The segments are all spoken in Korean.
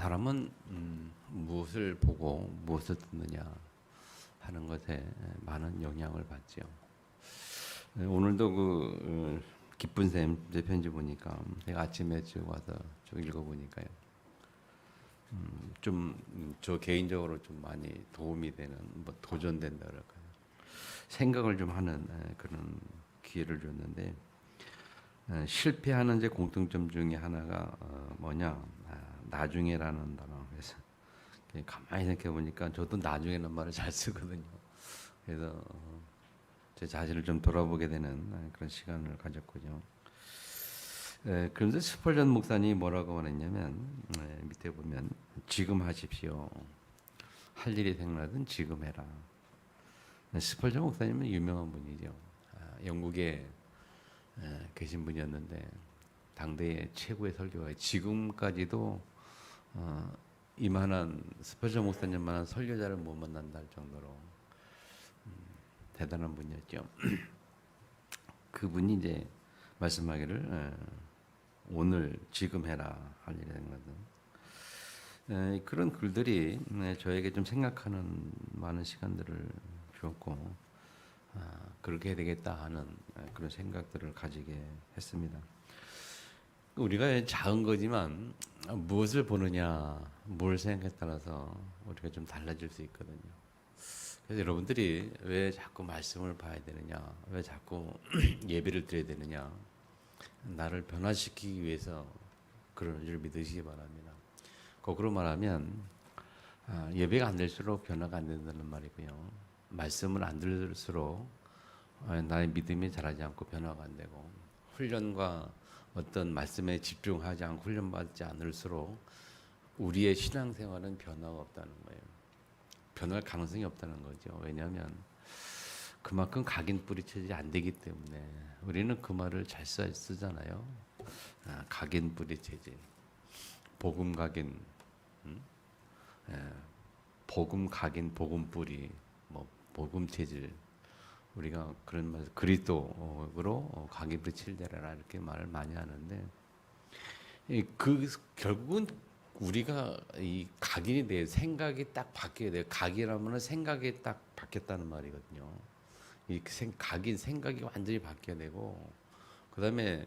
사람은 무엇을 보고 무엇을 듣느냐 하는 것에 많은 영향을 받죠. 오늘도 기쁜 쌤 제 편지 보니까 제가 아침에 쭉 와서 쭉 읽어보니까요. 좀 저 개인적으로 좀 많이 도움이 되는 뭐 도전된다 그럴까요? 생각을 좀 하는 그런 기회를 줬는데 실패하는 제 공통점 중에 하나가 뭐냐 나중에라는 단어. 그래서 가만히 생각해 보니까 저도 나중에는 말을 잘 쓰거든요. 그래서 제 자신을 좀 돌아보게 되는 그런 시간을 가졌군요. 그런데 스펄전 목사님이 뭐라고 말했냐면 밑에 보면 지금 하십시오. 할 일이 생각나든 지금 해라. 스펄전 목사님은 유명한 분이죠. 영국에 계신 분이었는데 당대의 최고의 설교가 지금까지도 이만한 스펄전 목사님만한 설교자를 못 만난다 할 정도로 대단한 분이었죠. 그분이 이제 말씀하기를 오늘 지금 해라 할 일이 생각나든 그런 글들이 저에게 좀 생각하는 많은 시간들을 주었고 그렇게 해야 되겠다 하는 그런 생각들을 가지게 했습니다. 우리가 작은 거지만 무엇을 보느냐, 뭘 생각에 따라서 우리가 좀 달라질 수 있거든요. 그래서 여러분들이 왜 자꾸 말씀을 봐야 되느냐, 왜 자꾸 예배를 드려야 되느냐, 나를 변화시키기 위해서 그러는 줄 믿으시기 바랍니다. 거꾸로 말하면 예배가 안 될수록 변화가 안 된다는 말이고요. 말씀을 안 들을수록 나의 믿음이 자라지 않고 변화가 안 되고 훈련과 어떤 말씀에 집중하지 않고 훈련받지 않을수록 우리의 신앙생활은 변화가 없다는 거예요. 변할 가능성이 없다는 거죠. 왜냐하면 그만큼 각인 뿌리쳐지지 안 되기 때문에 우리는 그 말을 잘 쓰잖아요. 각인 뿌리쳐지, 복음 각인, 복음 각인, 복음 뿌리, 뭐 복음 체질. 우리가 그런 말 그리스도로 각인 뿌리칠되라 이렇게 말을 많이 하는데 결국은 우리가 이 각인이 돼 생각이 딱 바뀌어야 돼요. 각이라면은 생각이 딱 바뀌었다는 말이거든요. 이 각인 생각이 완전히 바뀌어야 되고 그다음에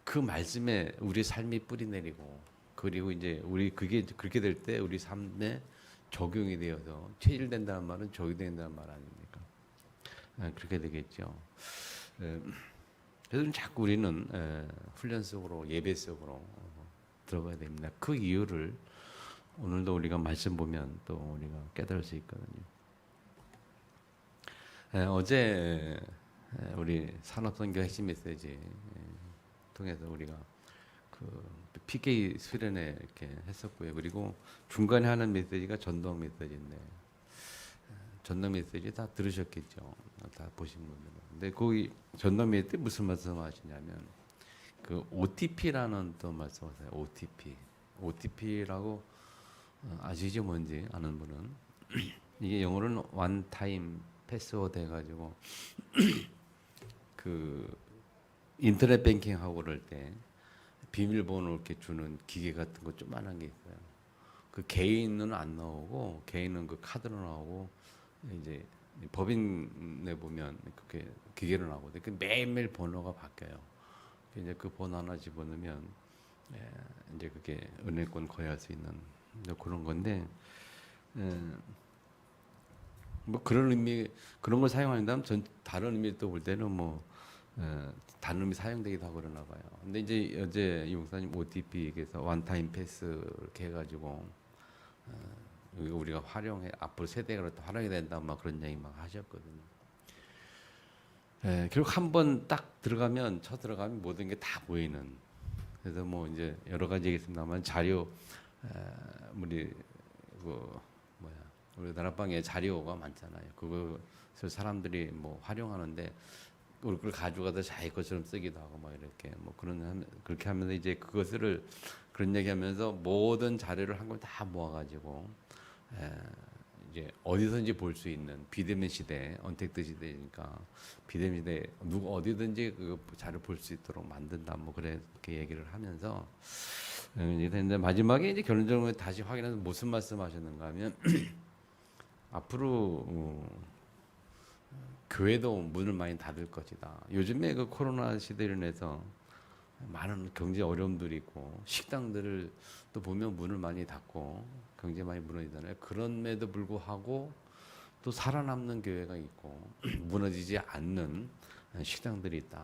그 말씀에 우리 삶이 뿌리 내리고 그리고 이제 우리 그게 그렇게 될 때 우리 삶에 적용이 되어서 체질된다는 말은 적용된다는 말 아닙니까? 그렇게 되겠죠. 그래서 자꾸 우리는 훈련 속으로 예배 속으로 들어가야 됩니다. 그 이유를 오늘도 우리가 말씀 보면 또 우리가 깨달을 수 있거든요. 어제 우리 산업선교 핵심 메시지 통해서 우리가 그 PK 수련회 이렇게 했었고요. 그리고 중간에 하는 메시지가 전도학 메시지인데 전도 메시지 다 들으셨겠죠. 다 보신 분들은. 근데 거기 전도 메시지 때 무슨 말씀하시냐면 그 OTP라는 또 말씀하세요. OTP라고 아시죠? 뭔지 아는 분은 이게 영어로는 one time 패스워드 해가지고 그 인터넷 뱅킹 하고 그럴 때 비밀번호 이렇게 주는 기계 같은 거 조그만한 게 있어요. 그 개인은 안 나오고 개인은 그 카드로 나오고 이제 법인에 보면 그렇게 기계로 나오거든요. 그 매일매일 번호가 바뀌어요. 이제 그 번호 하나 집어넣으면 이제 그게 은행권 거래할 수 있는 그런 건데 뭐 그런 의미 그런 걸 사용한다면 전 다른 의미로 또 볼 때는 뭐 다른 의미 사용되기도 하고 그러나 봐요. 근데 이제 어제 이 목사님 OTP에서 원타임 패스 이렇게 해가지고 이거 우리가 활용해 앞으로 세대가 또 활용이 된다 막 그런 얘기 막 하셨거든요. 결국 한 번 딱 들어가면 들어가면 모든 게 다 보이는. 그래서 뭐 이제 여러 가지 얘기했습니다만 자료 우리 우리 다락방에 자료가 많잖아요. 그것을 사람들이 뭐 활용하는데 그걸 가져가서 자기 것처럼 쓰기도 하고 막 이렇게 뭐 그렇게 하면서 이제 그것을 그런 얘기하면서 모든 자료를 한 걸 다 모아가지고 이제 어디든지 볼 수 있는 비대면 시대, 언택트 시대니까 비대면 시대 누구 어디든지 그 자료 볼 수 있도록 만든다 뭐 그렇게 얘기를 하면서 근데 마지막에 이제 결론적으로 다시 확인해서 무슨 말씀하셨는가 하면 앞으로 교회도 문을 많이 닫을 것이다. 요즘에 그 코로나 시대로 인해서 많은 경제 어려움들이 있고 식당들을 또 보면 문을 많이 닫고 경제 많이 무너지잖아요. 그럼에도 불구하고 또 살아남는 교회가 있고 무너지지 않는 식당들이 있다.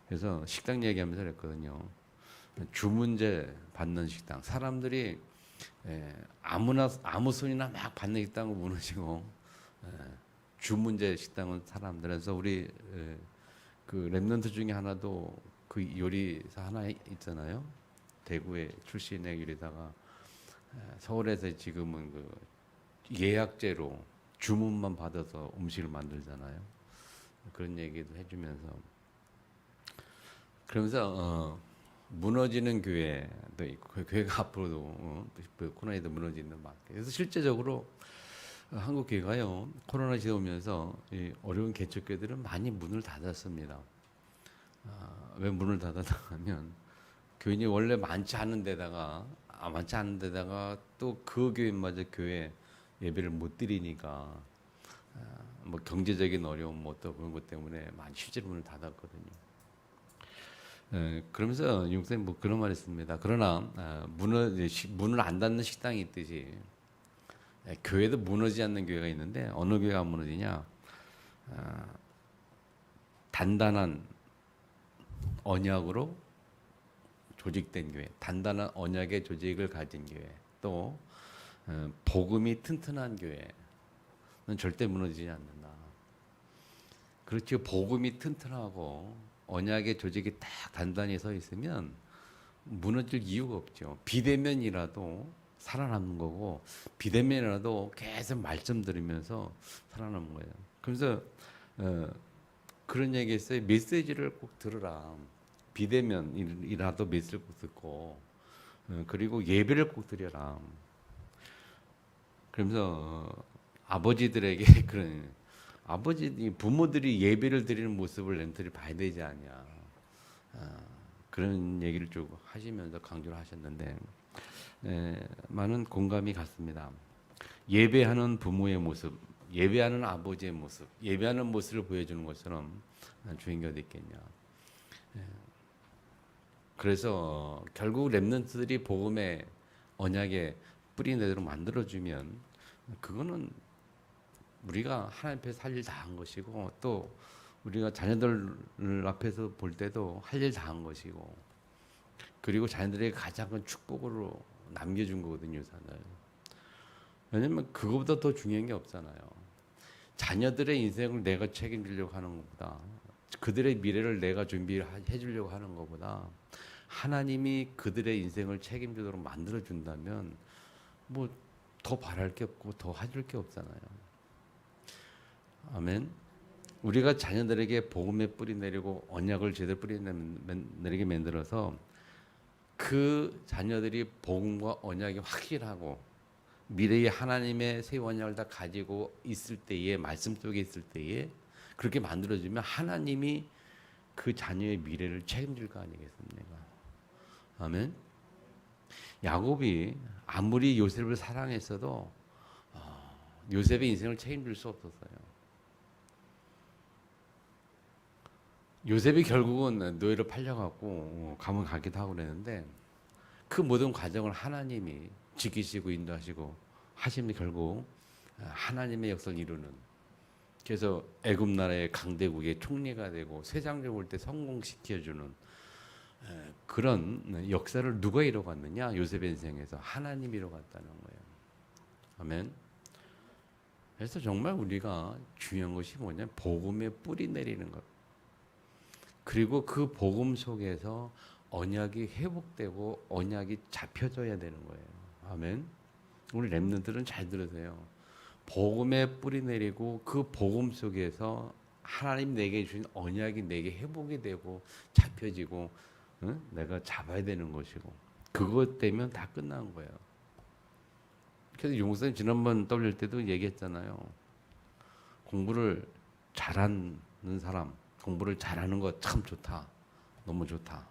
그래서 식당 얘기하면서 그랬거든요. 주문제 받는 식당. 사람들이 아무나 아무 손이나 막 받는 식당은 무너지고 주문제 식당은 사람들에서 우리 그 랩런트 중에 하나도 그 요리사 하나 있잖아요. 대구에 출신의 요리사가 서울에서 지금은 그 예약제로 주문만 받아서 음식을 만들잖아요. 그런 얘기도 해주면서 그러면서 무너지는 교회도 있고 그 교회가 앞으로도 코로나에도 무너지는 막 그래서 실제적으로 한국 교회가요 코로나 시대 오면서 이 어려운 개척교회들은 많이 문을 닫았습니다. 왜 문을 닫았냐면 교인이 원래 많지 않은 데다가 또 그 교인마저 교회 예배를 못 드리니까 뭐 경제적인 어려움 뭐 또 그런 것 때문에 많이 실제로 문을 닫았거든요. 그러면서 육생 뭐 그런 말이 있습니다. 그러나 문을 안 닫는 식당이 있듯이 교회도 무너지지 않는 교회가 있는데 어느 교회가 안 무너지냐? 단단한 언약으로 조직된 교회, 단단한 언약의 조직을 가진 교회, 또 복음이 튼튼한 교회는 절대 무너지지 않는다. 그렇죠. 복음이 튼튼하고 언약의 조직이 딱 단단히 서 있으면 무너질 이유가 없죠. 비대면이라도 살아남는 거고 비대면이라도 계속 말씀 들으면서 살아남는 거예요. 그래서 그런 얘기했어요. 메시지를 꼭 들으라. 비대면이라도 메시지를 꼭 듣고 그리고 예배를 꼭 드려라. 그러면서 아버지들에게 그런 부모들이 예배를 드리는 모습을 렘들이 봐야 되지 않냐. 그런 얘기를 쭉 하시면서 강조를 하셨는데 많은 공감이 갔습니다. 예배하는 부모의 모습, 예배하는 아버지의 모습, 예배하는 모습을 보여주는 것처럼 주인 게 어디 있겠냐. 그래서 결국 렘넌트들이 복음의 언약에 뿌리 내도록 만들어주면 그거는 우리가 하나님 앞에서 할 일 다 한 것이고 또 우리가 자녀들 앞에서 볼 때도 할 일 다 한 것이고 그리고 자녀들에게 가장 큰 축복으로 남겨준 거거든요, 유산을. 왜냐면 그거보다 더 중요한 게 없잖아요. 자녀들의 인생을 내가 책임지려고 하는 것보다 그들의 미래를 내가 준비해 주려고 하는 것보다 하나님이 그들의 인생을 책임지도록 만들어 준다면 뭐 더 바랄 게 없고 더 해줄 게 없잖아요. 아멘. 우리가 자녀들에게 복음의 뿌리 내리고 언약을 제대로 뿌리 내리게 만들어서 그 자녀들이 복음과 언약이 확실하고 미래의 하나님의 새 언약을 다 가지고 있을 때에 말씀 속에 있을 때에 그렇게 만들어주면 하나님이 그 자녀의 미래를 책임질 거 아니겠습니까? 아멘. 야곱이 아무리 요셉을 사랑했어도 요셉의 인생을 책임질 수 없었어요. 요셉이 결국은 노예로 팔려갖고 감옥 가기도 하고 그랬는데 그 모든 과정을 하나님이 지키시고 인도하시고 하심이 결국 하나님의 역사를 이루는 그래서 애굽 나라의 강대국의 총리가 되고 세상적 올 때 성공시켜주는 그런 역사를 누가 이뤄갔느냐? 요셉의 인생에서 하나님이 이뤄갔다는 거예요. 아멘. 그래서 정말 우리가 중요한 것이 뭐냐면 복음의 뿌리 내리는 것. 그리고 그 복음 속에서 언약이 회복되고 언약이 잡혀져야 되는 거예요. 아멘. 우리 렘넌트들은 잘 들으세요. 복음에 뿌리 내리고 그 복음 속에서 하나님 내게 주신 언약이 내게 회복이 되고 잡혀지고 내가 잡아야 되는 것이고 그것 되면 다 끝난 거예요. 그래서 용사님 지난번 떠올릴 때도 얘기했잖아요. 공부를 잘하는 사람 공부를 잘하는 거 참 좋다. 너무 좋다.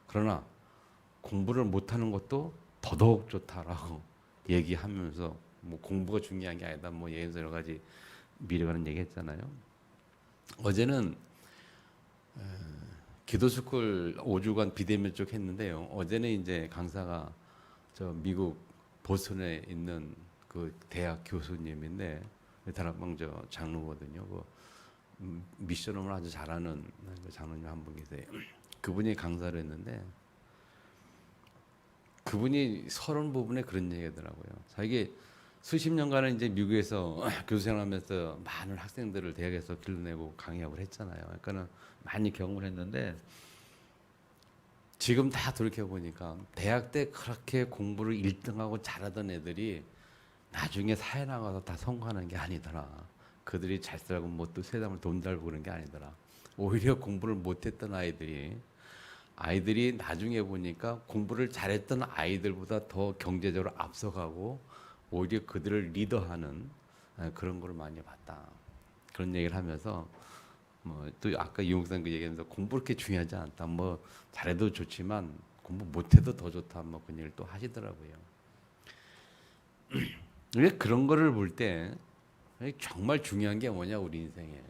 그러나 공부를 못하는 것도 더더욱 좋다라고 얘기하면서 뭐 공부가 중요한 게 아니다. 뭐 여러 가지 미래가는 얘기했잖아요. 어제는 기도스쿨 5주간 비대면쪽 했는데요. 어제는 이제 강사가 저 미국 보스턴에 있는 그 대학 교수님인데 다락방저 장로거든요. 그 미션홈을 아주 잘하는 그 장로님 한 분 계세요. 그분이 강사를 했는데 그분이 서론 부분에 그런 얘기하더라고요. 자기 수십 년간은 이제 미국에서 교수생활하면서 많은 학생들을 대학에서 길러내고 강의하고 했잖아요. 그러니까는 많이 경험을 했는데 지금 다 돌이켜 보니까 대학 때 그렇게 공부를 1등하고 잘하던 애들이 나중에 사회 나가서 다 성공하는 게 아니더라. 그들이 잘 살고 뭐 또 세상을 돈 잘 버는 게 아니더라. 오히려 공부를 못했던 아이들이 나중에 보니까 공부를 잘했던 아이들보다 더 경제적으로 앞서가고 오히려 그들을 리더하는 그런 걸 많이 봤다. 그런 얘기를 하면서 뭐 또 아까 이용상 그 얘기하면서 공부 그렇게 중요하지 않다. 뭐 잘해도 좋지만 공부 못해도 더 좋다. 뭐 그런 얘기를 또 하시더라고요. 왜 그런 거를 볼 때 정말 중요한 게 뭐냐 우리 인생에.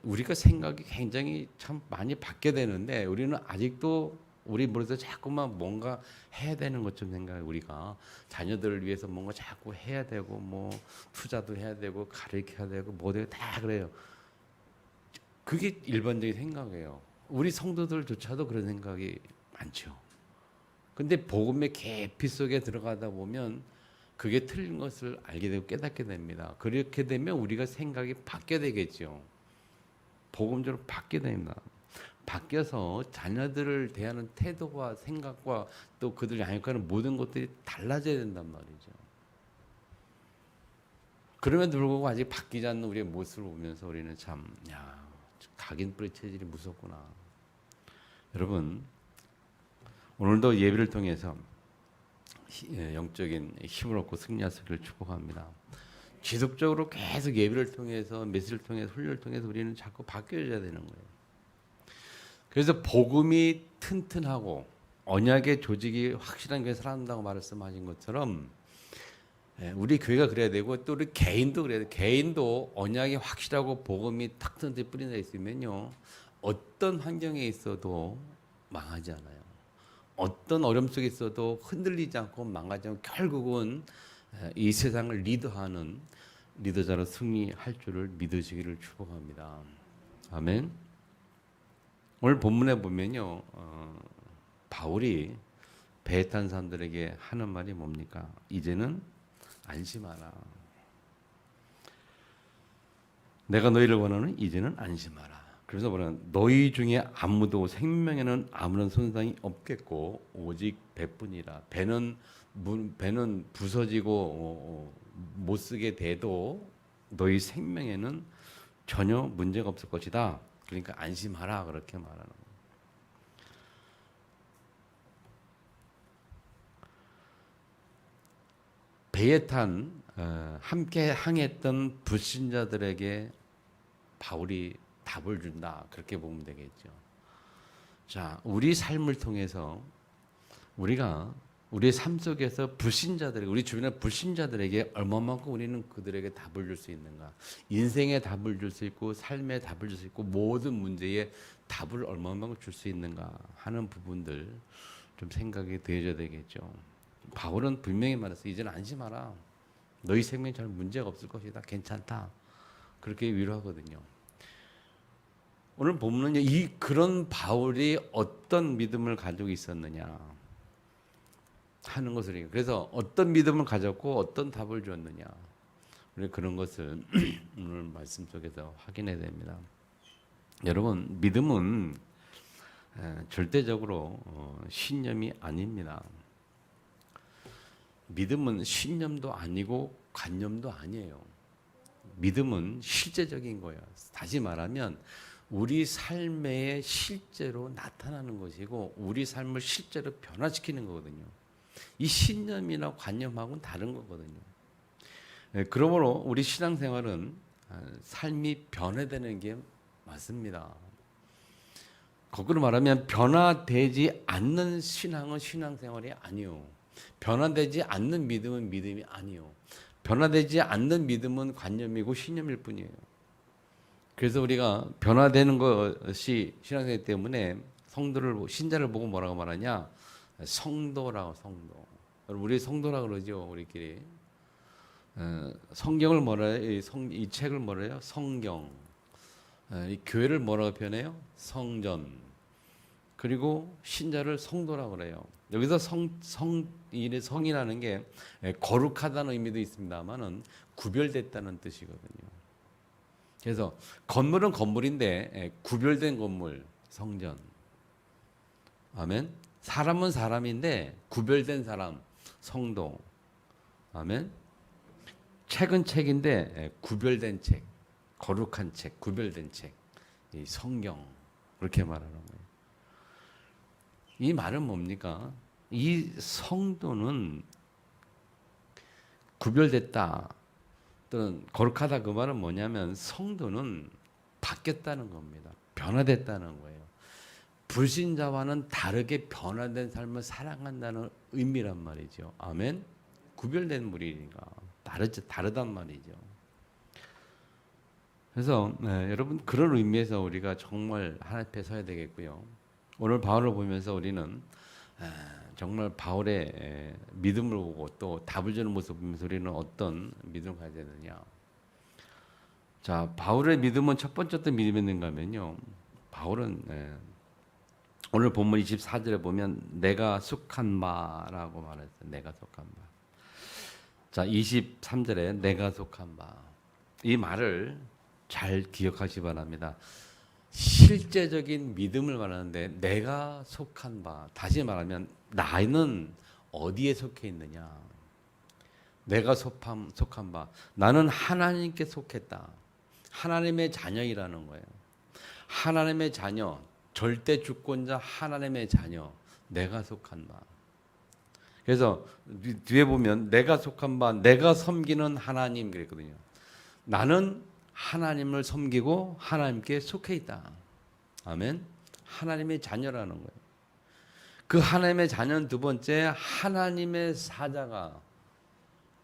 우리가 생각이 굉장히 참 많이 바뀌게 되는데 우리는 아직도 우리 머리에서 자꾸만 뭔가 해야 되는 것좀 생각해. 우리가 자녀들을 위해서 뭔가 자꾸 해야 되고 뭐 투자도 해야 되고 가르쳐야 되고 뭐 되고 다 그래요. 그게 일반적인 생각이에요. 우리 성도들조차도 그런 생각이 많죠. 근데 복음의 깊이 속에 들어가다 보면 그게 틀린 것을 알게 되고 깨닫게 됩니다. 그렇게 되면 우리가 생각이 바뀌게 되겠죠. 복음적으로 바뀌게 됩니다. 바뀌어서 자녀들을 대하는 태도와 생각과 또 그들이 양육하는 모든 것들이 달라져야 된단 말이죠. 그럼에도 불구하고 아직 바뀌지 않는 우리의 모습을 보면서 우리는 참, 각인 뿌리 체질이 무섭구나. 여러분, 오늘도 예배를 통해서 영적인 힘을 얻고 승리하시기를 축복합니다. 지속적으로 계속 예배를 통해서 메시지를 통해서 훈련을 통해서 우리는 자꾸 바뀌어져야 되는 거예요. 그래서 복음이 튼튼하고 언약의 조직이 확실한 교회 살아난다고 말씀하신 것처럼 우리 교회가 그래야 되고 또 우리 개인도 그래야 돼요. 개인도 언약이 확실하고 복음이 탁 튼튼히 뿌려져 있으면요. 어떤 환경에 있어도 망하지 않아요. 어떤 어려움 속에 있어도 흔들리지 않고 망하지 않고 결국은 이 세상을 리더하는 리더자로 승리할 줄을 믿으시기를 축복합니다. 아멘. 오늘 본문에 보면요, 바울이 배에 탄 사람들에게 하는 말이 뭡니까? 이제는 안심하라. 내가 너희를 원하는 이제는 안심하라. 그래서 뭐냐면 너희 중에 아무도 생명에는 아무런 손상이 없겠고 오직 배뿐이라. 배는 부서지고 못 쓰게 돼도 너희 생명에는 전혀 문제가 없을 것이다. 그러니까 안심하라 그렇게 말하는 거예요. 배에 탄 함께 항했던 불신자들에게 바울이 답을 준다. 그렇게 보면 되겠죠. 자, 우리 삶을 통해서 우리가 우리의 삶 속에서 우리 주변의 불신자들에게 얼마만큼 우리는 그들에게 답을 줄 수 있는가? 인생의 답을 줄 수 있고 삶의 답을 줄 수 있고 모든 문제에 답을 얼마만큼 줄 수 있는가 하는 부분들 좀 생각이 되어야 되겠죠. 바울은 분명히 말했어요. 이제는 안심하라. 너희 생명에 잘 문제가 없을 것이다. 괜찮다. 그렇게 위로하거든요. 오늘 보면은 그런 바울이 어떤 믿음을 가지고 있었느냐 하는 것을, 그래서 어떤 믿음을 가졌고 어떤 답을 주었느냐, 우리 그런 것을 오늘 말씀 속에서 확인해야 됩니다. 여러분, 믿음은 절대적으로 신념이 아닙니다. 믿음은 신념도 아니고 관념도 아니에요. 믿음은 실제적인 거예요. 다시 말하면 우리 삶에 실제로 나타나는 것이고 우리 삶을 실제로 변화시키는 거거든요. 이 신념이나 관념하고는 다른 거거든요. 그러므로 우리 신앙생활은 삶이 변화되는 게 맞습니다. 거꾸로 말하면 변화되지 않는 신앙은 신앙생활이 아니요. 변화되지 않는 믿음은 믿음이 아니요. 변화되지 않는 믿음은 관념이고 신념일 뿐이에요. 그래서 우리가 변화되는 것이 신앙생활 때문에 신자를 보고 뭐라고 말하냐? 성도라고 성도. 우리 성도라고 그러죠, 우리끼리. 성경을 뭐라 해요? 이 책을 뭐라 해요? 성경. 이 교회를 뭐라고 표현해요? 성전. 그리고 신자를 성도라고 그래요. 여기서 성이라는 게 거룩하다는 의미도 있습니다만은 구별됐다는 뜻이거든요. 그래서 건물은 건물인데 구별된 건물, 성전. 아멘. 사람은 사람인데 구별된 사람, 성도. 아멘. 책은 책인데 구별된 책, 거룩한 책, 구별된 책, 이 성경 그렇게 말하는 거예요. 이 말은 뭡니까? 이 성도는 구별됐다 또는 거룩하다 그 말은 뭐냐면 성도는 바뀌었다는 겁니다. 변화됐다는 거예요. 불신자와는 다르게 변화된 삶을 살아간다는 의미란 말이죠. 아멘. 구별된 무리니까 다르단 말이죠. 그래서 여러분 그런 의미에서 우리가 정말 하나님 앞에 서야 되겠고요. 오늘 바울을 보면서 우리는 정말 바울의 믿음을 보고 또 답을 주는 모습을 보면서 우리는 어떤 믿음을 가져야 되느냐. 자, 바울의 믿음은 첫 번째 어떤 믿음이었는가 하면요. 바울은 오늘 본문 24절에 보면 내가 속한 바라고 말했어요. 내가 속한 바. 자, 23절에 내가 속한 바. 이 말을 잘 기억하시기 바랍니다. 실제적인 믿음을 말하는데 내가 속한 바. 다시 말하면 나는 어디에 속해 있느냐. 내가 속한 바. 나는 하나님께 속했다. 하나님의 자녀이라는 거예요. 하나님의 자녀. 절대 주권자 하나님의 자녀. 내가 속한 바. 그래서 뒤에 보면 내가 속한 바, 내가 섬기는 하나님 그랬거든요. 나는 하나님을 섬기고 하나님께 속해 있다. 아멘. 하나님의 자녀라는 거예요. 그 하나님의 자녀는 두 번째 하나님의 사자가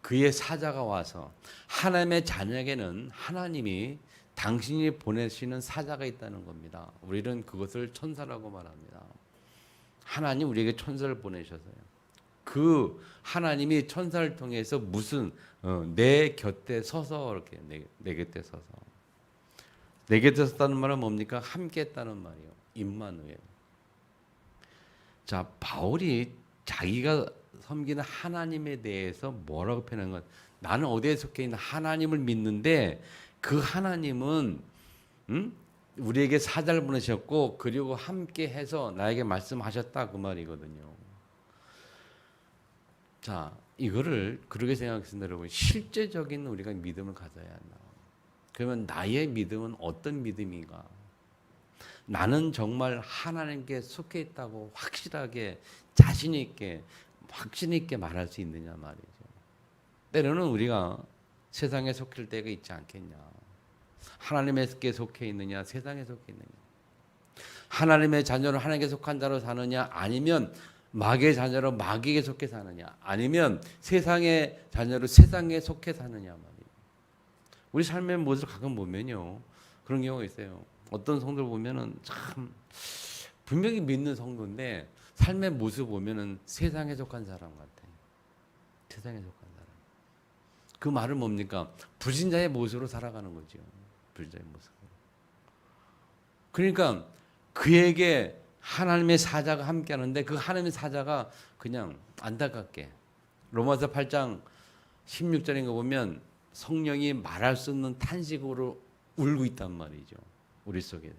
그의 사자가 와서 하나님의 자녀에게는 하나님이 당신이 보내시는 사자가 있다는 겁니다. 우리는 그것을 천사라고 말합니다. 하나님 우리에게 천사를 보내셔서요. 그 하나님이 천사를 통해서 무슨 내 곁에 서서 이렇게 내 곁에 서서 내 곁에 섰다는 말은 뭡니까? 함께 했다는 말이에요. 임마누엘. 자, 바울이 자기가 섬기는 하나님에 대해서 뭐라고 표현한 건 나는 어디에 속해 있는 하나님을 믿는데 그 하나님은 우리에게 사자를 보내셨고 그리고 함께 해서 나에게 말씀하셨다 그 말이거든요. 자, 이거를 그렇게 생각했습니다, 여러분. 실제적인 우리가 믿음을 가져야 한다. 그러면 나의 믿음은 어떤 믿음인가? 나는 정말 하나님께 속해 있다고 확실하게 자신 있게 확신 있게 말할 수 있느냐 말이죠. 때로는 우리가 세상에 속할 때가 있지 않겠냐. 하나님께 속해 있느냐, 세상에 속해 있느냐. 하나님의 자녀로 하나님께 속한 자로 사느냐, 아니면 마귀의 자녀로 마귀에게 속해 사느냐, 아니면 세상의 자녀로 세상에 속해 사느냐 말이에요. 우리 삶의 모습을 가끔 보면요, 그런 경우가 있어요. 어떤 성도를 보면은 참 분명히 믿는 성도인데 삶의 모습 보면은 세상에 속한 사람 같아. 세상에 속한 사람. 그 말은 뭡니까? 불신자의 모습으로 살아가는 거죠. 불신자의 모습으로. 그러니까 그에게 하나님의 사자가 함께하는데 그 하나님의 사자가 그냥 안타깝게 로마서 8장 16절인 거 보면 성령이 말할 수 없는 탄식으로 울고 있단 말이죠. 우리 속에서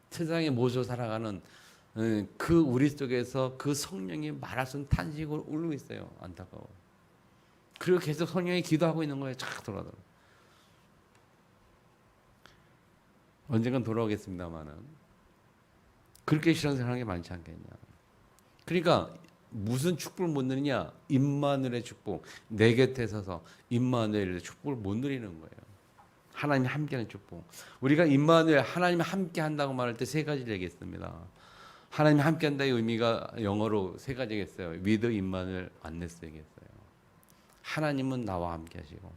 세상의 모습으로 살아가는 그 우리 속에서 그 성령이 말할 수 없는 탄식으로 울고 있어요. 안타까워. 그리고 계속 성령이 기도하고 있는 거예요. 쫙 돌아돌아. 언젠간 돌아오겠습니다만은 그렇게 신앙생활하는 게 많지 않겠냐. 그러니까 무슨 축복을 못 누리냐? 임마누엘의 축복. 내 곁에 서서 임마누엘의 축복을 못 누리는 거예요. 하나님이 함께하는 축복. 우리가 임마누엘 하나님이 함께한다고 말할 때 세 가지를 얘기했습니다. 하나님이 함께한다의 의미가 영어로 세 가지가 있어요. with 임마누엘 안네스 얘기했어요. 하나님은 나와 함께하시고,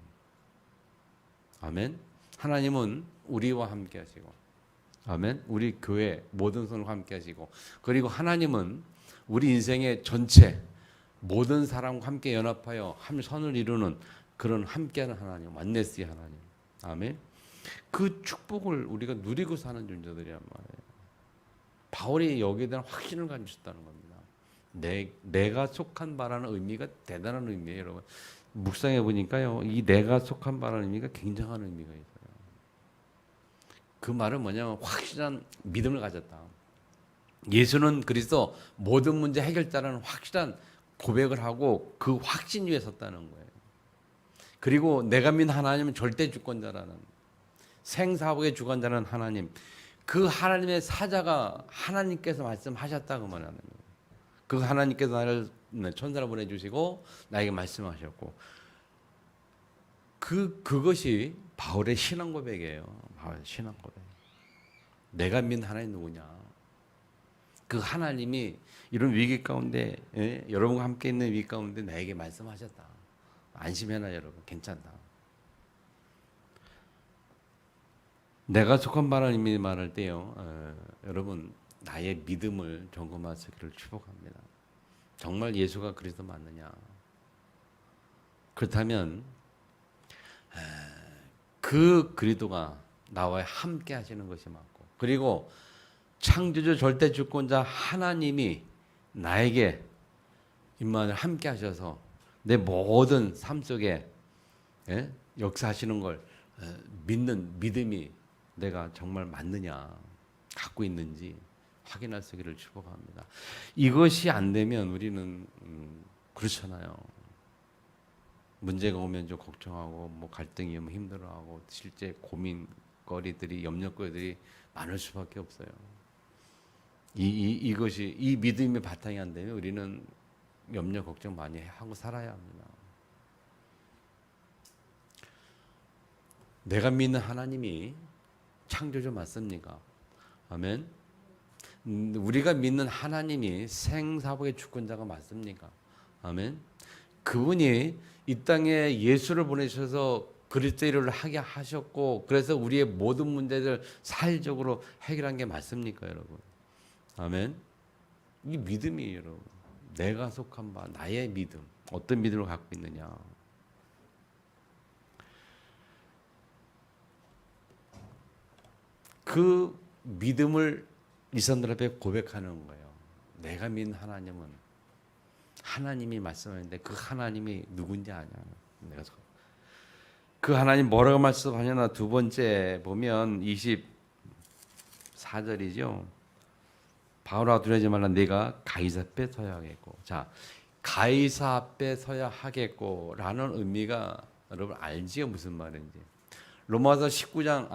아멘. 하나님은 우리와 함께하시고, 아멘. 우리 교회 모든 성도와 함께하시고, 그리고 하나님은 우리 인생의 전체 모든 사람과 함께 연합하여 한 선을 이루는 그런 함께하는 하나님, 안네스의 하나님. 아멘. 그 축복을 우리가 누리고 사는 존재들이란 말이에요. 바울이 여기에 대한 확신을 가지고 있다는 겁니다. 내가 속한 바라는 의미가 대단한 의미예요, 여러분. 묵상해 보니까요, 이 내가 속한 바라는 의미가 굉장한 의미가 있어요. 그 말은 뭐냐면 확실한 믿음을 가졌다. 예수는 그리스도 모든 문제 해결자라는 확실한 고백을 하고 그 확신 위에 섰다는 거예요. 그리고 내가 믿는 하나님은 절대 주권자라는, 생사복의 주권자라는 하나님, 그 하나님의 사자가 하나님께서 말씀하셨다고 말하는 거예요. 그 하나님께서 나를 천사를 보내주시고 나에게 말씀하셨고, 그것이 바울의 신앙 고백이에요. 바울의 신앙 고백. 내가 믿는 하나님 누구냐? 그 하나님이 이런 위기 가운데, 여러분과 함께 있는 위기 가운데 나에게 말씀하셨다. 안심해라 여러분, 괜찮다. 내가 속한 바라는 의미 말할 때요, 여러분 나의 믿음을 점검하시기를 축복합니다. 정말 예수가 그리스도 맞느냐? 그렇다면 그 그리스도가 나와 함께 하시는 것이 맞고, 그리고 창조주 절대 주권자 하나님이 나에게 임마누엘 함께 하셔서 내 모든 삶 속에 역사하시는 걸 믿는 믿음이 내가 정말 맞느냐, 갖고 있는지 확인할 수 있기를 축복합니다. 이것이 안 되면 우리는 그렇잖아요. 문제가 오면 좀 걱정하고, 뭐 갈등이 오면 힘들어하고, 실제 고민거리들이, 염려거리들이 많을 수밖에 없어요. 이것이, 이 믿음의 바탕이 안 되면 우리는 염려 걱정 많이 하고 살아야 합니다. 내가 믿는 하나님이 창조주 맞습니까? 아멘. 우리가 믿는 하나님이 생사복의 주권자가 맞습니까? 아멘. 그분이 이 땅에 예수를 보내셔서 그리스도의 일을 하게 하셨고, 그래서 우리의 모든 문제들 사회적으로 해결한 게 맞습니까, 여러분? 아멘. 이 믿음이에요, 여러분. 내가 속한 바, 나의 믿음. 어떤 믿음을 갖고 있느냐. 그 믿음을 이 사람들 앞에 고백하는 거예요. 내가 믿는 하나님은, 하나님이 말씀하는데 그 하나님이 누군지 아냐. 내가 그 하나님 뭐라고 말씀하냐나, 두 번째 보면 24절이죠. 바울아 두려워하지 말라, 내가 가이사 앞에 서야 하겠고. 자, 가이사 앞에 서야 하겠고라는 의미가 여러분 알지요? 무슨 말인지. 로마서 19장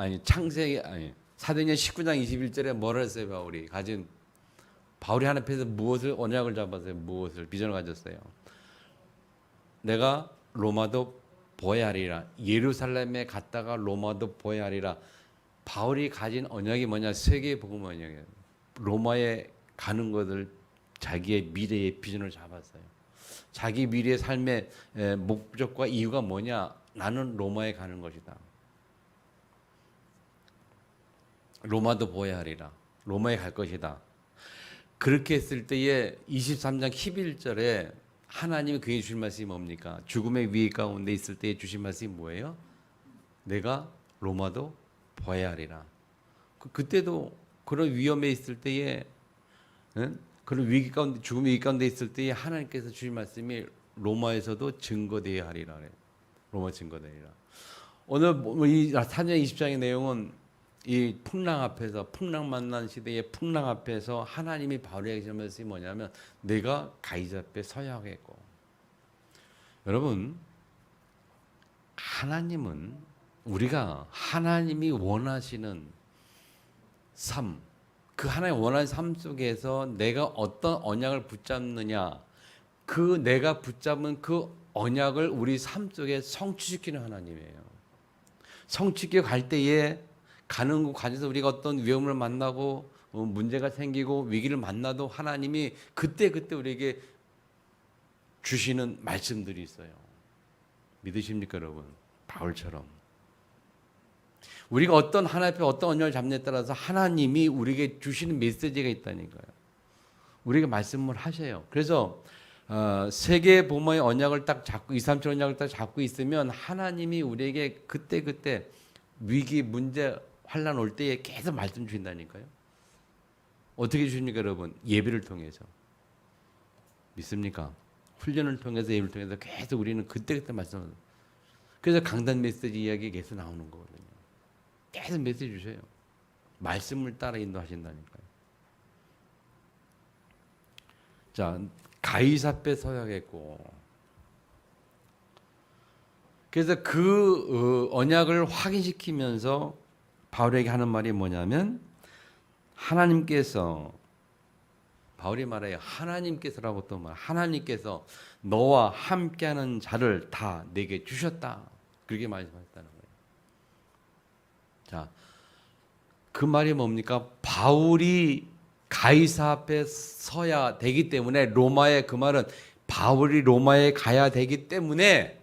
사도행전 19장 21절에 뭐라 했어요? 바울이 하나님 앞에서 무엇을 언약을 잡았어요? 무엇을 비전을 가졌어요? 내가 로마도 보아야 하리라. 예루살렘에 갔다가 로마도 보아야 하리라. 바울이 가진 언약이 뭐냐? 세계 복음 언약이에요. 로마에 가는 것을 자기의 미래의 비전을 잡았어요. 자기 미래의 삶의 목적과 이유가 뭐냐? 나는 로마에 가는 것이다. 로마도 보아야 하리라. 로마에 갈 것이다. 그렇게 했을 때에 23장 11절에 하나님이 그에게 주신 말씀이 뭡니까? 죽음의 위기 가운데 있을 때에 주신 말씀이 뭐예요? 내가 로마도 보아야 하리라. 그때도 그런 위험에 있을 때에, 그런 위기 가운데, 죽음의 위기 가운데 있을 때에 하나님께서 주신 말씀이 로마에서도 증거되어야 하리라. 로마 증거되리라. 오늘 이 사도행전 20장의 내용은 이 풍랑 앞에서, 풍랑 만난 시대의 풍랑 앞에서 하나님이 바울에게 주신 말씀이 뭐냐면 내가 가이사 앞에 서야 하겠고. 여러분, 하나님은 우리가 하나님이 원하시는 삶, 그 하나님 원하는 삶 속에서 내가 어떤 언약을 붙잡느냐, 그 내가 붙잡은 그 언약을 우리 삶 속에 성취시키는 하나님이에요. 성취교 갈 때에 가는 곳 가져서 우리가 어떤 위험을 만나고 문제가 생기고 위기를 만나도 하나님이 그때그때 우리에게 주시는 말씀들이 있어요. 믿으십니까, 여러분? 바울처럼. 우리가 어떤 하나님 앞에 어떤 언약을 잡느냐에 따라서 하나님이 우리에게 주시는 메시지가 있다니까요. 우리에게 말씀을 하셔요. 그래서 세계 보모의 언약을 딱 잡고 237 언약을 딱 잡고 있으면 하나님이 우리에게 그때그때 위기, 문제, 환난 올 때에 계속 말씀 주신다니까요. 어떻게 주십니까, 여러분? 예배를 통해서. 믿습니까? 훈련을 통해서 예배를 통해서 계속 우리는 그때그때 말씀을. 그래서 강단 메시지 이야기 계속 나오는 거거든요. 계속 메시지 주셔요. 말씀을 따라 인도하신다니까요. 자, 가이사 앞에 서야겠고. 그래서 그 언약을 확인시키면서 바울에게 하는 말이 뭐냐면 하나님께서 바울이 말해요. 하나님께서라고 또 말. 하나님께서 너와 함께하는 자를 다 내게 주셨다. 그렇게 말씀하셨다는 거예요. 자, 그 말이 뭡니까? 바울이 가이사 앞에 서야 되기 때문에 로마에 그 말은 바울이 로마에 가야 되기 때문에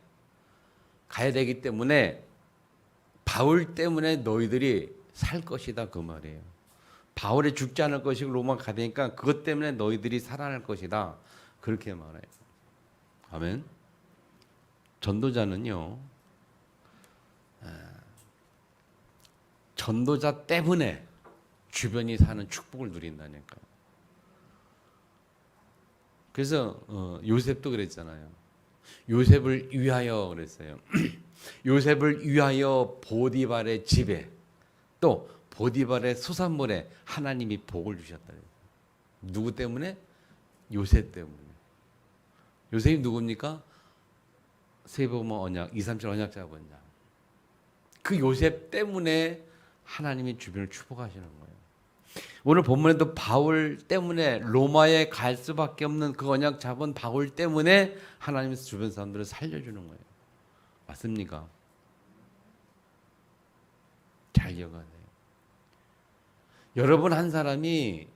바울 때문에 너희들이 살 것이다 그 말이에요. 바울이 죽지 않을 것이고 로마 가야 되니까 그것 때문에 너희들이 살아날 것이다 그렇게 말해요. 아멘. 전도자는요. 전도자 때문에 주변이 사는 축복을 누린다니까요. 그래서 요셉도 그랬잖아요. 요셉을 위하여 그랬어요. 요셉을 위하여 보디발의 집에 또 보디발의 수산물에 하나님이 복을 주셨다. 누구 때문에? 요셉 때문에. 요셉이 누굽니까? 세보모 언약, 237 언약 잡은 자. 그 요셉 때문에 하나님이 주변을 축복하시는 거예요. 오늘 본문에도 바울 때문에 로마에 갈 수밖에 없는 그 언약 잡은 바울 때문에 하나님이 주변 사람들을 살려주는 거예요. 맞습니까? 잘 기억하세요. 여러분 한 사람이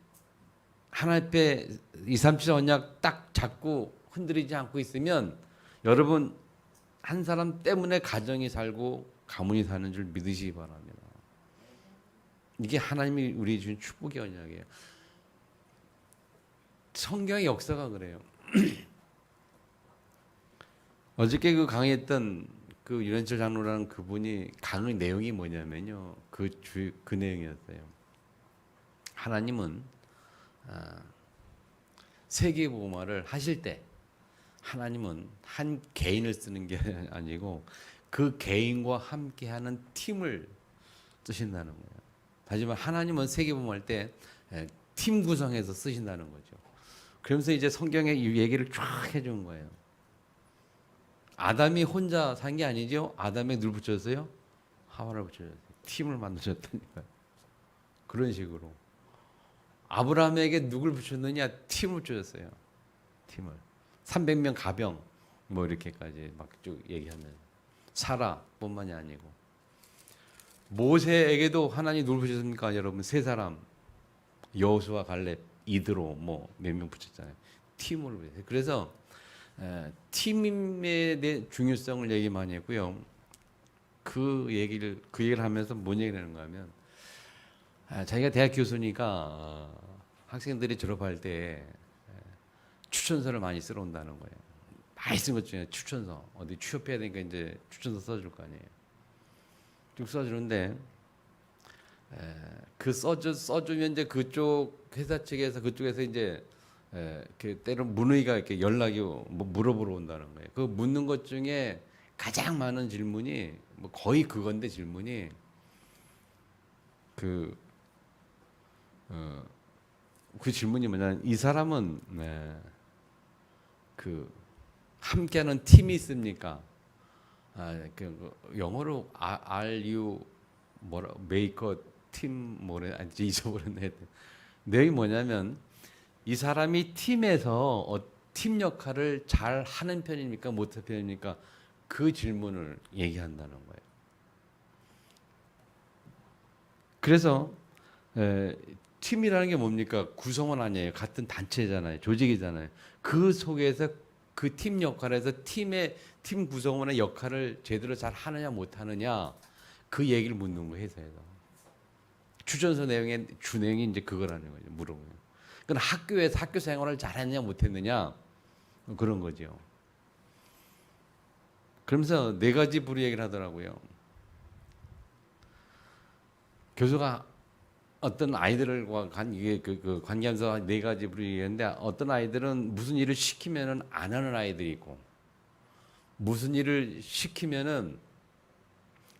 하나님 앞에 237 언약 딱 잡고 흔들리지 않고 있으면 여러분 한 사람 때문에 가정이 살고 가문이 사는 줄 믿으시기 바랍니다. 이게 하나님이 우리 주신 축복의 언약이에요. 성경의 역사가 그래요. 어저께 그 강의했던 그 유현철 장로라는 그분이 강의 내용이 뭐냐면요. 그 내용이었어요. 하나님은 세계복음화를 하실 때 하나님은 한 개인을 쓰는 게 아니고 그 개인과 함께하는 팀을 쓰신다는 거예요. 하지만 하나님은 세계복음할 때 팀 구성해서 쓰신다는 거죠. 그러면서 이제 성경에 이 얘기를 쫙 해준 거예요. 아담이 혼자 산 게 아니죠. 아담에 누굴 붙였어요? 하와를 붙여줬어요. 팀을 만드셨다니까요. 그런 식으로. 아브라함에게 누굴 붙였느냐? 팀을 붙여줬어요. 팀을. 300명 가병 뭐 이렇게까지 막 쭉 얘기하면 사라뿐만이 아니고 모세에게도 하나님 누굴 붙였습니까? 여러분 세 사람 여호수아, 갈렙, 이드로 뭐 몇 명 붙였잖아요. 팀으로 붙였어요. 그래서 팀에 대한 중요성을 얘기 많이 했고요. 그 얘기를 하면서 뭔 얘기를 하는가 하면 자기가 대학 교수니까 학생들이 졸업할 때 추천서를 많이 쓰러 온다는 거예요. 많이 쓴 것 중에 추천서 어디 취업해야 되니까 이제 추천서 써줄 거 아니에요. 쭉 써주는데 그 써주면 이제 그쪽 회사 측에서 그쪽에서 이제 때론 문의가 이렇게 연락이 뭐 물어보러 온다는 거예요. 그 묻는 것 중에 가장 많은 질문이 뭐 거의 그건데 질문이 그 질문이 뭐냐면 이 사람은 그 함께하는 팀이 있습니까? 영어로 are you 뭐라 메이커 팀 뭐래 아니 잊어버렸네. 내용이 뭐냐면 이 사람이 팀에서 팀 역할을 잘 하는 편입니까? 못하는 편입니까? 그 질문을 얘기한다는 거예요. 그래서 팀이라는 게 뭡니까? 구성원 아니에요. 같은 단체잖아요. 조직이잖아요. 그 속에서 그 팀 역할에서 팀 구성원의 역할을 제대로 잘 하느냐 못 하느냐 그 얘기를 묻는 거예요. 회사에서. 추천서 내용의 주내용이 이제 그거라는 거죠. 물어보면. 그러니까 학교에서 학교 생활을 잘했느냐 못했느냐 그런 거죠. 그러면서 네 가지 부류 얘기를 하더라고요. 교수가 어떤 아이들과 관계하면서 네 가지 부류 얘기했는데 어떤 아이들은 무슨 일을 시키면은 안 하는 아이들이 있고 무슨 일을 시키면은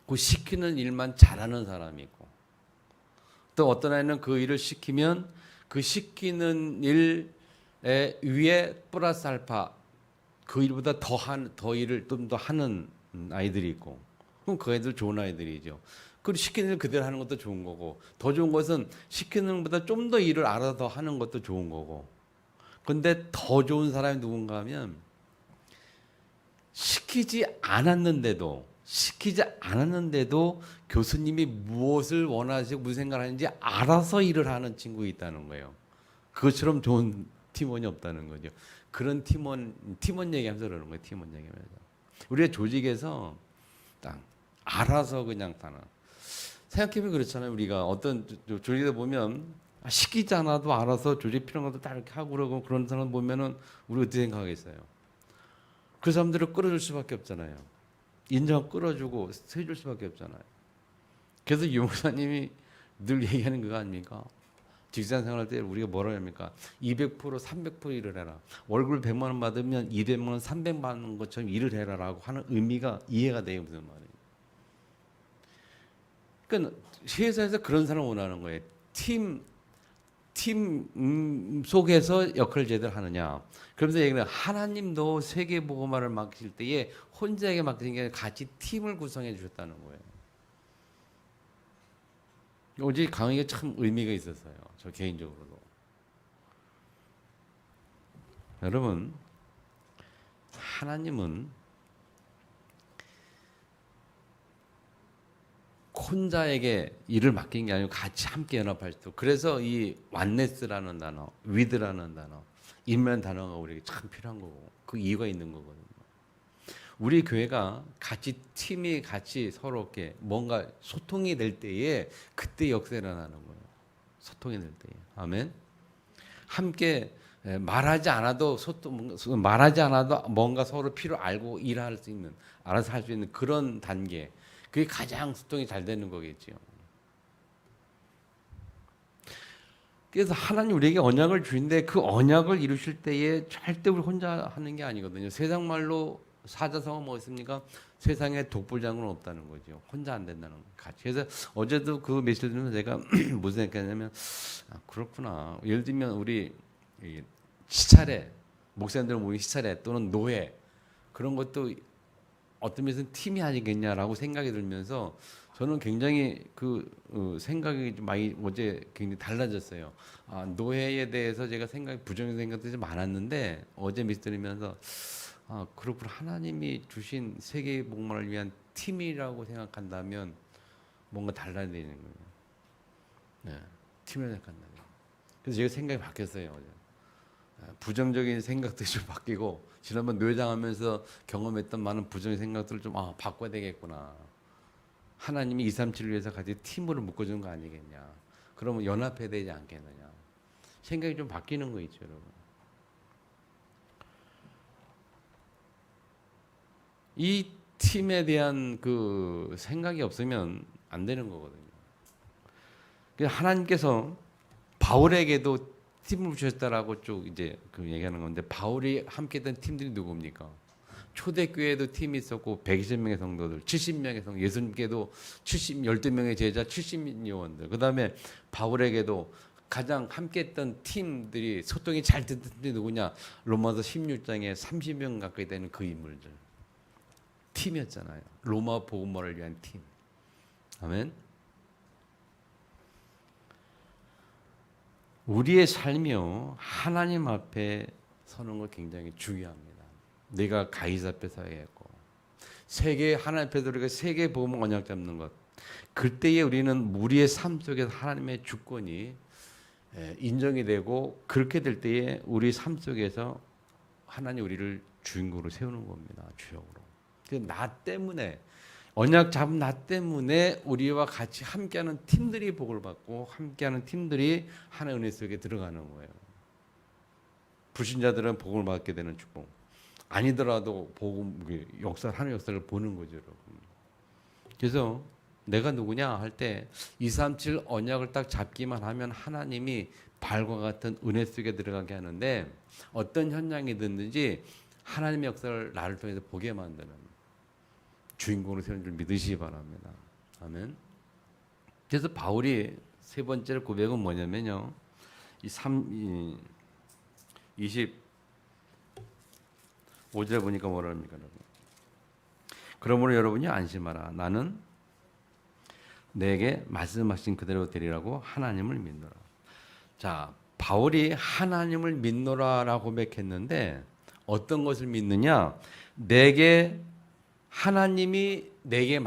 그 시키는 일만 잘하는 사람이 있고 또 어떤 아이는 그 일을 시키면 그 시키는 일에 위에 플러스 알파 그 일보다 더 일을 좀 더 하는 아이들이 있고 그럼 그 아이들 좋은 아이들이죠. 그리고 시키는 일 그대로 하는 것도 좋은 거고 더 좋은 것은 시키는 것보다 좀 더 일을 알아서 더 하는 것도 좋은 거고 근데 더 좋은 사람이 누군가 하면 시키지 않았는데도 교수님이 무엇을 원하시고 무슨 생각을 하는지 알아서 일을 하는 친구가 있다는 거예요. 그것처럼 좋은 팀원이 없다는 거죠. 그런 팀원 얘기하면서 그러는 거예요. 팀원 얘기하면서. 우리가 조직에서 딱 알아서 그냥 다나. 생각해보면 그렇잖아요. 우리가 어떤 조직에 보면 시키지 않아도 알아서 조직 필요한 것도 다 이렇게 하고 그러고 그런 사람 보면은 우리가 어떻게 생각하겠어요? 그 사람들을 끌어줄 수밖에 없잖아요. 인정 끌어주고 해줄 수밖에 없잖아요. 그래서 유 목사님이 늘 얘기하는 그거 아닙니까? 직장 생활할 때 우리가 뭐라 합니까? 200% 300% 일을 해라. 월급을 100만 원 받으면 200만 원 300만 원 것처럼 일을 해라라고 하는 의미가 이해가 돼요. 무슨 말이에요? 그러니까 회사에서 그런 사람 원하는 거예요. 팀 속에서 역할을 제대로 하느냐. 그러면서 얘기는 하나님도 세계 복음화를 맡기실 때에 혼자에게 맡기는 게 아니라 같이 팀을 구성해 주셨다는 거예요. 어제 강의가 참 의미가 있었어요. 저 개인적으로도. 여러분, 하나님은 혼자에게 일을 맡긴 게 아니고 같이 함께 연합할 수. 그래서 이 완네스라는 단어, 위드라는 단어, 인면 단어가 우리에게 참 필요한 거고 그 이유가 있는 거거든요. 우리 교회가 팀이 같이 서로게 뭔가 소통이 될 때에 그때 역사가 일어나는 거예요. 소통이 될 때에. 아멘. 함께 말하지 않아도 뭔가 서로 필요 알고 일할 수 있는, 알아서 할 수 있는 그런 단계. 그게 가장 소통이 잘 되는 거겠죠. 그래서 하나님 우리에게 언약을 주는데 그 언약을 이루실 때에 절대 우리 혼자 하는 게 아니거든요. 세상 말로 사자성어는 뭐 있습니까? 세상에 독불장군은 없다는 거죠. 혼자 안 된다는 거. 같이. 그래서 어제도 그 메시지 들으면서 제가 무슨 생각했냐면 그렇구나. 예를 들면 우리 시차례, 목사님들 모인 시차례 또는 노예 그런 것도 어떤 면에서는 팀이 아니겠냐라고 생각이 들면서 저는 굉장히 생각이 좀 많이 어제 굉장히 달라졌어요. 노예에 대해서 제가 부정적인 생각들이 좀 많았는데 어제 메시지 들으면서 그렇구나. 하나님이 주신 세계 복음화를 위한 팀이라고 생각한다면 뭔가 달라야 되는 거예요. 네, 팀을 생각한다면. 그래서 제가 생각이 바뀌었어요. 어제. 부정적인 생각들이 좀 바뀌고 지난번 노예장하면서 경험했던 많은 부정적인 생각들을 좀 바꿔야 되겠구나. 하나님이 237을 위해서 같이 팀으로 묶어주는 거 아니겠냐. 그러면 연합해야 되지 않겠느냐. 생각이 좀 바뀌는 거 있죠, 여러분. 이 팀에 대한 그 생각이 없으면 안 되는 거거든요. 하나님께서 바울에게도 팀을 주셨다라고 쭉 이제 얘기하는 건데 바울이 함께했던 팀들이 누굽니까? 초대교회에도 팀이 있었고 120명의 성도들, 70명의 성도, 예수님께도 12명의 제자, 70요원들. 그다음에 바울에게도 가장 함께했던 팀들이 소통이 잘 됐던 팀이 누구냐? 로마서 16장에 30명 가까이 되는 그 인물들. 팀이었잖아요. 로마 복음화를 위한 팀. 아멘. 우리의 삶이요 하나님 앞에 서는 거 굉장히 중요합니다. 내가 가이사 앞에 서야겠고 하나님 앞에 우리가 세계 복음 언약 잡는 것. 그때에 우리는 우리의 삶 속에서 하나님의 주권이 인정이 되고, 그렇게 될 때에 우리 삶 속에서 하나님 우리를 주인공으로 세우는 겁니다. 주역으로. 나 때문에, 언약 잡은 나 때문에 우리와 같이 함께하는 팀들이 복을 받고 함께하는 팀들이 하나의 은혜 속에 들어가는 거예요. 불신자들은 복을 받게 되는 축복. 아니더라도 복음 역사, 하나의 역사를 보는 거죠, 여러분. 그래서 내가 누구냐 할 때 237 언약을 딱 잡기만 하면 하나님이 발과 같은 은혜 속에 들어가게 하는데, 어떤 현장이 됐든지 하나님의 역사를 나를 통해서 보게 만드는 주인공으로 세우는 줄 믿으시기 바랍니다. 아멘. 그래서 바울이 세 번째 고백은 뭐냐면요, 이 25절 보니까 뭐라 합니까, 여러분? 그러므로 여러분이 안심하라. 나는 내게 말씀하신 그대로 되리라고 하나님을 믿노라. 자, 바울이 하나님을 믿노라라고 고백했는데 어떤 것을 믿느냐? 하나님이 내게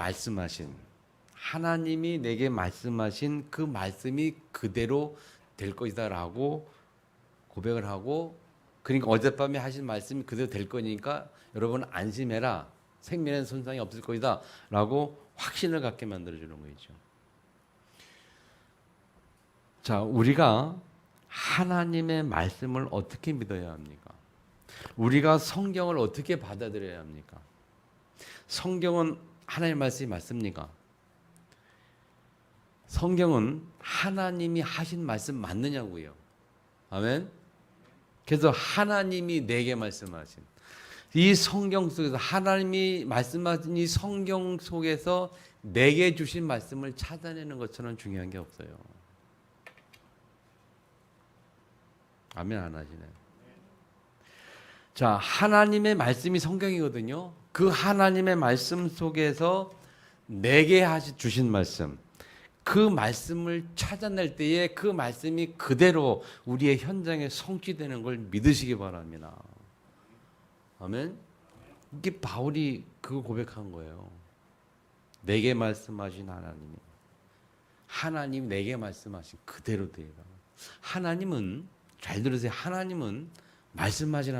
말씀하신 그 말씀이 그대로 될 것이다라고 고백을 하고, 그러니까 어젯밤에 하신 말씀이 그대로 될 거니까 여러분 안심해라. 생명에 손상이 없을 것이다 라고 확신을 갖게 만들어주는 거죠. 자, 우리가 하나님의 말씀을 어떻게 믿어야 합니까? 우리가 성경을 어떻게 받아들여야 합니까? 성경은 하나님의 말씀이 맞습니까? 성경은 하나님이 하신 말씀 맞느냐고요. 아멘. 그래서 하나님이 내게 말씀하신 이 성경 속에서, 하나님이 말씀하신 이 성경 속에서 내게 주신 말씀을 찾아내는 것처럼 중요한 게 없어요. 아멘 안 하시네. 자, 하나님의 말씀이 성경이거든요. 그 하나님의 말씀 속에서 내게 주신 말씀, 그 말씀을 찾아낼 때에 그 말씀이 그대로 우리의 현장에 성취되는 걸 믿으시기 바랍니다. 아멘. 이게 바울이 그거 고백한 거예요. 내게 말씀하신 하나님 내게 말씀하신 그대로 되라. 하나님은, 잘 들으세요. 하나님은 말씀하신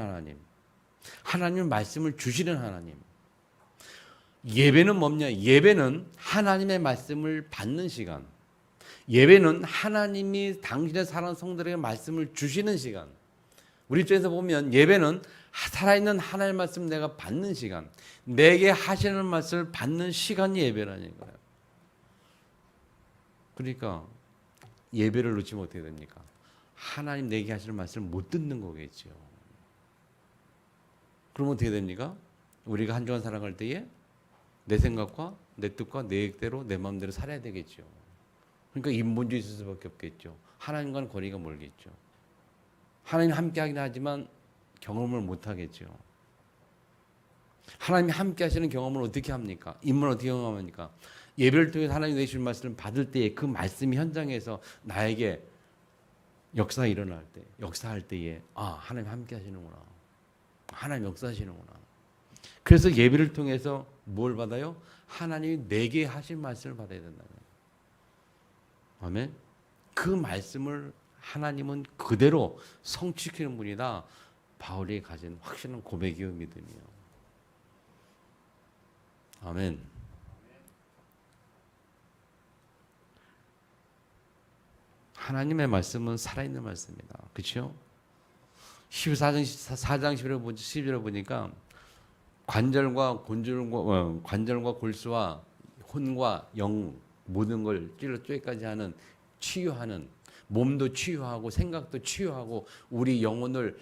하나님은 말씀을 주시는 하나님. 예배는 뭐냐? 예배는 하나님의 말씀을 받는 시간. 예배는 하나님이 당신의 사랑하는 성도들에게 말씀을 주시는 시간. 우리 입장에서 보면 예배는 살아있는 하나님의 말씀 내가 받는 시간, 내게 하시는 말씀을 받는 시간이 예배라는 거예요. 그러니까 예배를 놓치면 어떻게 됩니까? 하나님 내게 하시는 말씀을 못 듣는 거겠죠. 그러면 어떻게 됩니까? 우리가 한 주간 살아갈 때에 내 생각과 내 뜻과 내 계획대로 내 마음대로 살아야 되겠죠. 그러니까 인본주의 있을 수밖에 없겠죠. 하나님과는 거리가 멀겠죠. 하나님 함께 하긴 하지만 경험을 못 하겠죠. 하나님이 함께 하시는 경험을 어떻게 합니까? 인문을 어떻게 경험합니까? 예배를 통해서 하나님 내주신 말씀을 받을 때에 그 말씀이 현장에서 나에게 역사할 때에 하나님 함께 하시는구나. 하나님 역사하시는구나. 그래서 예배를 통해서 뭘 받아요? 하나님이 내게 하신 말씀을 받아야 된다는 거예요. 아멘. 그 말씀을 하나님은 그대로 성취시키는 분이다. 바울이 가진 확실한 고백이요 믿음이요. 아멘. 하나님의 말씀은 살아있는 말씀입니다. 그렇죠? 14장 11절을 보니까 관절과 골수와 혼과 영 모든 걸 찔러 쪼개까지 하는, 치유하는, 몸도 치유하고 생각도 치유하고 우리 영혼을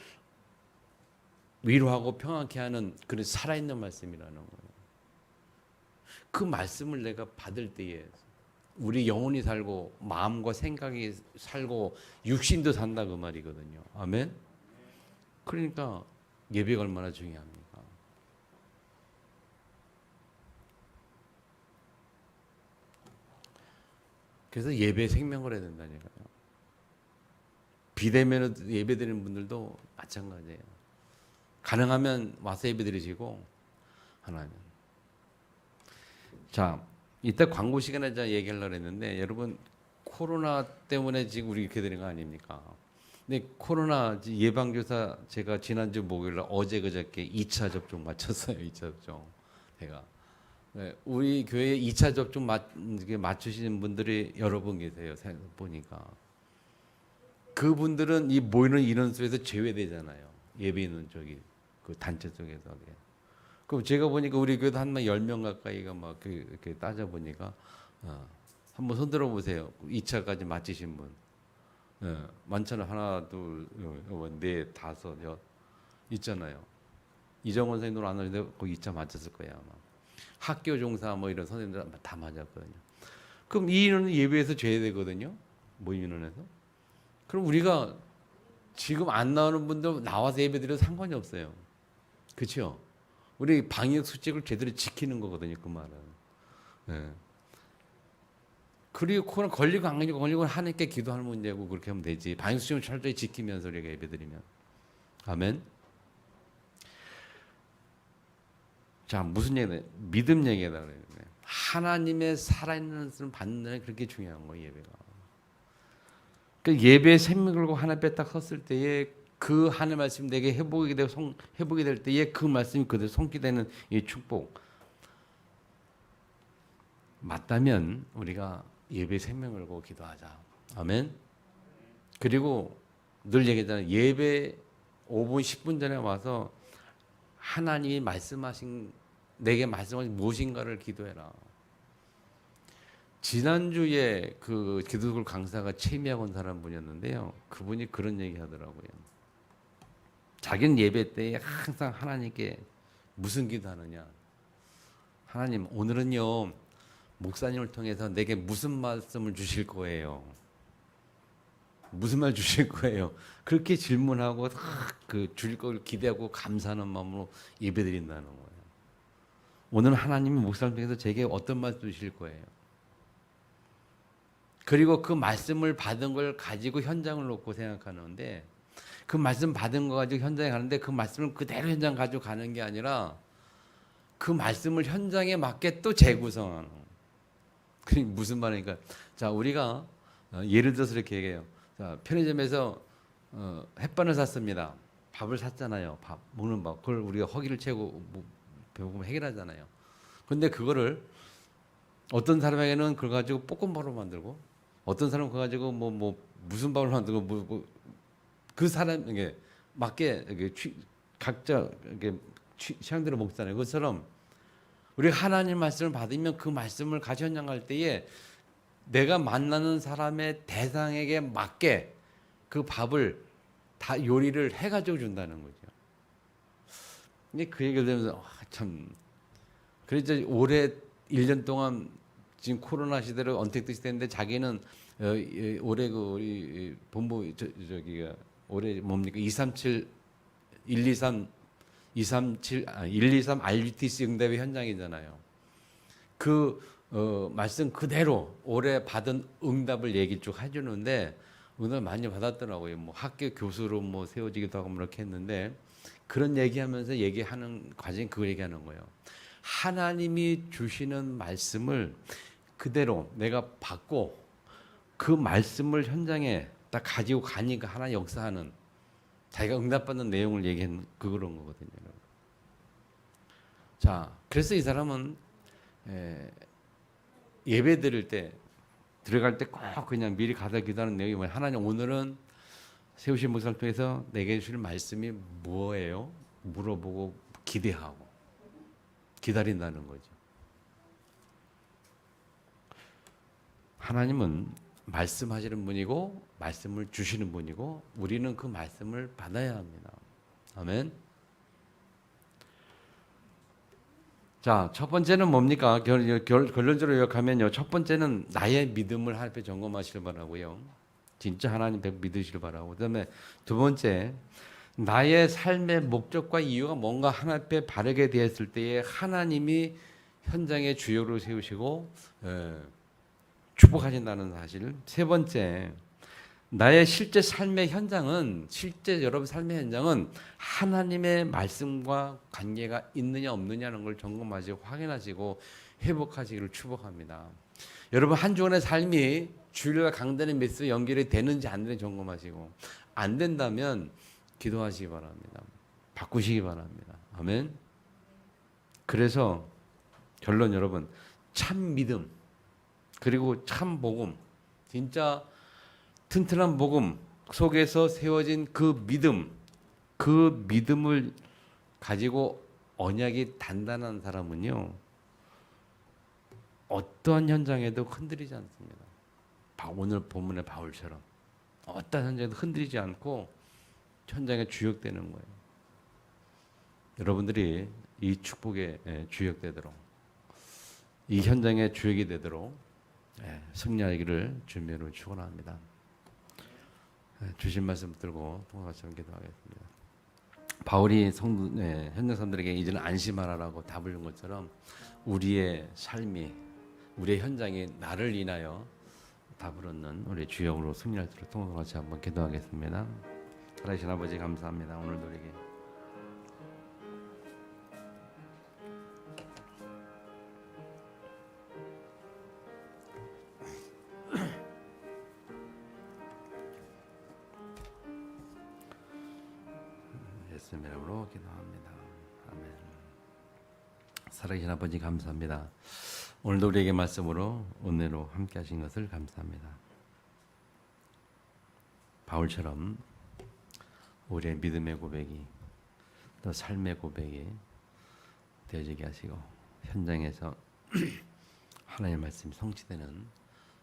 위로하고 평안케 하는 그런 살아있는 말씀이라는 거예요. 그 말씀을 내가 받을 때에 우리 영혼이 살고 마음과 생각이 살고 육신도 산다 그 말이거든요. 아멘. 그러니까 예배가 얼마나 중요합니까? 그래서 예배 생명을 해야 된다니까요. 비대면으로 예배 드리는 분들도 마찬가지예요. 가능하면 와서 예배 드리시고 하나님. 자, 이따 광고 시간에 제가 얘기하려고 했는데 여러분 코로나 때문에 지금 우리 이렇게 되는 거 아닙니까? 근데 코로나 예방주사 제가 지난주 목요일 날 어제 그저께 2차 접종 맞췄어요. 2차 접종. 제가 네, 우리 교회 2차 접종 맞추시는 분들이 여러 분 계세요. 보니까 그분들은 이 모이는 인원수에서 제외되잖아요. 예배는 저기 그 단체 쪽에서. 그럼 제가 보니까 우리 교회도 한 10명 가까이가 막 이렇게 따져 보니까 한번 손 들어 보세요. 2차까지 맞히신 분. 많잖아요. 하나, 둘, 넷, 다섯, 여 있잖아요. 이정원 선생님도 안 하는데 거기 2차 맞췄을 거예요 아마. 학교 종사 뭐 이런 선생님들 다 맞았거든요. 그럼 이 인원은 예배에서 제외되거든요. 모임 인원에서. 그럼 우리가 지금 안 나오는 분들 나와서 예배드려도 상관이 없어요. 그렇죠? 우리 방역 수칙을 제대로 지키는 거거든요. 그 말은. 네. 그리고 코로나 걸리고 안 걸리고 하나님께 기도하는 문제고 그렇게 하면 되지. 방역 수칙을 철저히 지키면서 우리가 예배드리면. 아멘. 자, 무슨 얘기냐? 믿음 얘기다 그래요. 하나님의 살아있는 것을 받는 게 그렇게 중요한 거예요, 예배가. 그 예배에 생명 걸고 하나님 앞에 딱 섰을 때에 그 하나님 말씀 내게 회복이 되고 회복이 될 때에 그 말씀이 그대로 손기되는 이 축복 맞다면 우리가 예배에 생명 걸고 기도하자. 아멘. 그리고 늘 얘기하잖아요. 예배 5분 10분 전에 와서 하나님이 내게 말씀하신 무엇인가를 기도해라. 지난주에 그 기도글 강사가 최미학 온 사람 분이었는데요. 그분이 그런 얘기 하더라고요. 자기는 예배 때 항상 하나님께 무슨 기도하느냐. 하나님 오늘은요 목사님을 통해서 내게 무슨 말씀을 주실 거예요. 무슨 말 주실 거예요. 그렇게 질문하고 그 주실 걸 기대하고 감사하는 마음으로 예배드린다는 거예요. 오늘 하나님이 목사님 통해서 제게 어떤 말씀 주실 거예요. 그리고 그 말씀을 받은 걸 가지고 현장을 놓고 생각하는데 그 말씀 받은 거 가지고 현장에 가는데 그 말씀을 그대로 현장 가지고 가는 게 아니라 그 말씀을 현장에 맞게 또 재구성하는. 그게 무슨 말이니까 자 우리가 예를 들어서 이렇게 얘기해요. 자 편의점에서 햇반을 샀습니다. 밥을 샀잖아요. 밥 먹는 밥 그걸 우리가 허기를 채우고 배고프면 해결하잖아요. 근데 그거를 어떤 사람에게는 그걸 가지고 볶음밥으로 만들고 어떤 사람은 그거 가지고 무슨 밥을 만들고 그 사람에게 맞게 각자 취향대로 먹잖아요. 그것처럼 우리가 하나님 말씀을 받으면 그 말씀을 가지고 현장 갈 때에 내가 만나는 사람의 대상에게 맞게 그 밥을 다 요리를 해가지고 준다는 거죠. 근데 그 얘기를 들으면서 참 그래서 올해 1년 동안 지금 코로나 시대로 언택트 시대인데 자기는 올해 그 우리 본부 저기가 올해 뭡니까 237 123 123 RUTC 응답의 현장이잖아요. 그 말씀 그대로 올해 받은 응답을 얘기 쭉 해주는데 응답 많이 받았더라고요. 뭐 학교 교수로 뭐 세워지기도 하고 뭐 이렇게 했는데 그런 얘기하면서 얘기하는 과정이 그걸 얘기하는 거예요. 하나님이 주시는 말씀을 그대로 내가 받고 그 말씀을 현장에 딱 가지고 가니까 하나님 역사하는 자기가 응답받는 내용을 얘기한 그런 거거든요. 자, 그래서 이 사람은 예배 드릴 때 들어갈 때 꼭 그냥 미리 가다 기도하는 내용이 뭐예요? 하나님 오늘은 세우신 목사를 통해서 내게 주실 말씀이 뭐예요? 물어보고 기대하고 기다린다는 거죠. 하나님은 말씀하시는 분이고 말씀을 주시는 분이고 우리는 그 말씀을 받아야 합니다. 아멘. 자, 첫 번째는 뭡니까? 결론적으로 요약하면요. 첫 번째는 나의 믿음을 하나님 앞에 점검하시길 바라고요. 진짜 하나님 백 믿으시길 바라고. 그다음에 두 번째, 나의 삶의 목적과 이유가 뭔가 하나님 앞에 바르게 되었을 때에 하나님이 현장의 주역으로 세우시고 축복하신다는 사실. 세 번째, 나의 실제 삶의 현장은 실제 여러분 삶의 현장은 하나님의 말씀과 관계가 있느냐 없느냐는 걸 점검하시고 확인하시고 회복하시기를 축복합니다. 여러분 한 주간의 삶이 주일과 강단의 메시지 연결이 되는지 안 되는지 점검하시고 안 된다면 기도하시기 바랍니다. 바꾸시기 바랍니다. 아멘. 그래서 결론 여러분 참 믿음 그리고 참 복음 진짜 튼튼한 복음 속에서 세워진 그 믿음을 가지고 언약이 단단한 사람은요 어떠한 현장에도 흔들리지 않습니다. 오늘 본문의 바울처럼 어떠한 현장에도 흔들리지 않고 현장에 주역되는 거예요. 여러분들이 이 축복에 주역되도록 이 현장에 주역이 되도록 승리하기를 주님으로 축원합니다. 주신 말씀 붙들고 통화같이 기도하겠습니다. 바울이 현장 사람들에게 이제는 안심하라라고 답을 준 것처럼 우리의 삶이 우리의 현장이 나를 인하여 답을 얻는 우리 주역으로 승리할 수 있도록 통화같이 한번 기도하겠습니다. 살아계신 아버지 감사합니다. 오늘도 우리에게 예수님의 이름으로 기도합니다. 아멘. 살아계신 아버지 감사합니다. 오늘도 우리에게 말씀으로 은혜로 함께 하신 것을 감사합니다. 바울처럼 우리의 믿음의 고백이 또 삶의 고백이 되어지게 하시고 현장에서 하나님의 말씀이 성취되는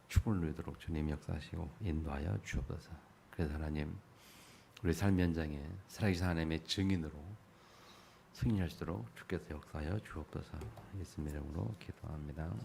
축복을 누리도록 주님이 역사하시고 인도하여 주옵소서. 그래서 하나님 우리 삶 현장에 살아계신 하나님의 증인으로 승리할 수 있도록 주께서 역사하여 주옵소서. 예수님 이름으로 기도합니다.